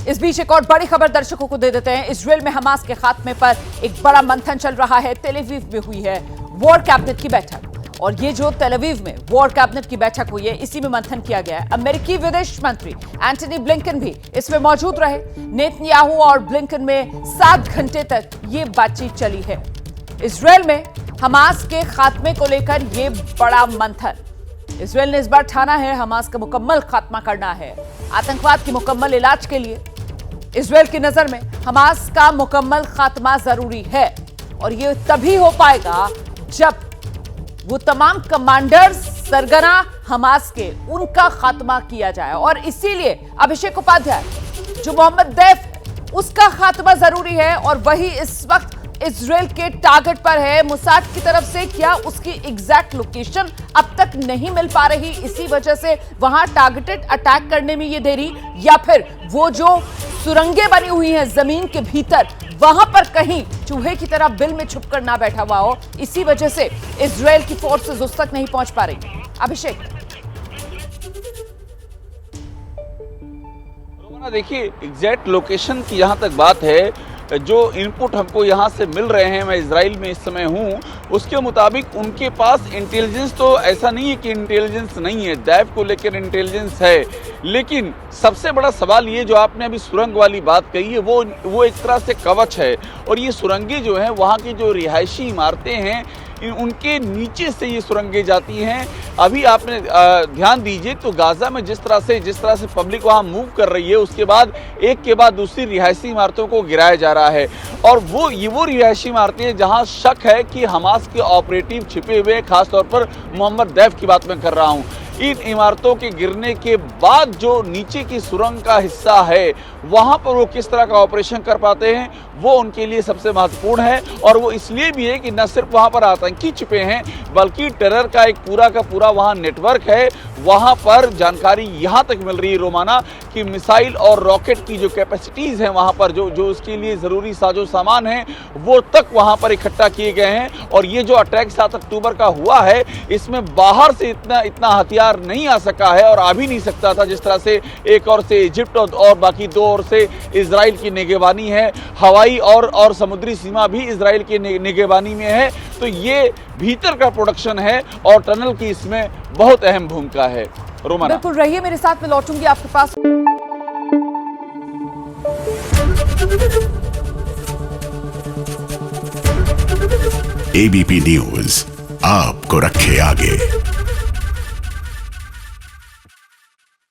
इस बीच एक और बड़ी खबर दर्शकों को दे देते हैं। इजरायल में हमास के खात्मे पर एक बड़ा मंथन चल रहा है। तेल अवीव में हुई है वॉर कैबिनेट की बैठक, और ये जो तेल अवीव में वॉर कैबिनेट की बैठक हुई है, इसी में मंथन किया गया है। अमेरिकी विदेश मंत्री एंटनी ब्लिंकन भी इसमें मौजूद रहे। नेतन्याहू और ब्लिंकन में 7 घंटे तक ये बातचीत चली है। इजरायल में हमास के खात्मे को लेकर ये बड़ा मंथन। इजरायल ने इस बार ठाना है हमास का मुकम्मल खात्मा करना है। आतंकवाद की मुकम्मल इलाज के लिए इजरायल की नजर में हमास का मुकम्मल खात्मा जरूरी है, और ये तभी हो पाएगा जब वो तमाम कमांडर्स सरगना हमास के उनका खात्मा किया जाए। और इसीलिए अभिषेक उपाध्याय जो मोहम्मद दैफ, उसका खात्मा जरूरी है, और वही इस वक्त इजरायल के टारगेट पर है। मोसाद की तरफ से क्या उसकी एग्जैक्ट लोकेशन अब तक नहीं मिल पा रही, इसी वजह से वहां टारगेटेड अटैक करने में ये देरी, या फिर वो जो सुरंगें बनी हुई हैं जमीन के भीतर, वहां पर कहीं चूहे की तरह बिल में छुपकर ना बैठा हुआ हो, इसी वजह से इजरायल की फोर्सेस उस तक नहीं पहुंच पा रही। अभिषेक, देखिए एग्जैक्ट लोकेशन की जहां तक बात है, जो इनपुट हमको यहाँ से मिल रहे हैं, मैं इजराइल में इस समय हूँ, उसके मुताबिक उनके पास इंटेलिजेंस तो ऐसा नहीं है कि इंटेलिजेंस नहीं है, दैफ को लेकर इंटेलिजेंस है। लेकिन सबसे बड़ा सवाल ये जो आपने अभी सुरंग वाली बात कही है, वो एक तरह से कवच है, और ये सुरंगें जो हैं, वहाँ की जो रिहायशी इमारतें हैं, उनके नीचे से ये सुरंगें जाती हैं। अभी आपने ध्यान दीजिए तो गाजा में जिस तरह से पब्लिक वहाँ मूव कर रही है, उसके बाद एक के बाद दूसरी रिहायशी इमारतों को गिराया जा रहा है, और वो रिहायशी इमारतें हैं जहाँ शक है कि हमास के ऑपरेटिव छिपे हुए, खासतौर पर मोहम्मद दैफ की बात मैं कर रहा हूँ। इन इमारतों के गिरने के बाद जो नीचे की सुरंग का हिस्सा है, वहां पर वो किस तरह का ऑपरेशन कर पाते हैं, वो उनके लिए सबसे महत्वपूर्ण है। और वो इसलिए भी है कि न सिर्फ वहां पर आतंकी छिपे हैं, बल्कि टेरर का एक पूरा का पूरा वहां नेटवर्क है। वहां पर जानकारी यहां तक मिल रही है रोमाना कि मिसाइल और रॉकेट की जो कैपेसिटीज हैं वहां पर, जो उसके लिए जरूरी साजो सामान है, वो तक वहां पर इकट्ठा किए गए हैं। और ये जो अटैक 7 अक्टूबर का हुआ है, इसमें बाहर से इतना हथियार नहीं आ सका है, और आ भी नहीं सकता था। जिस तरह से एक ओर से इजिप्ट और बाकी 2 ओर से इजराइल की निगरानी है, हवाई और समुद्री सीमा भी इजराइल की निगरानी में है। तो ये भीतर का प्रोडक्शन है, और टनल की इसमें बहुत अहम भूमिका है। रोमाना, बिल्कुल रहिए मेरे साथ, मैं लौटूंगी आपके पास। एबीपी न्यूज आपको रखे आगे।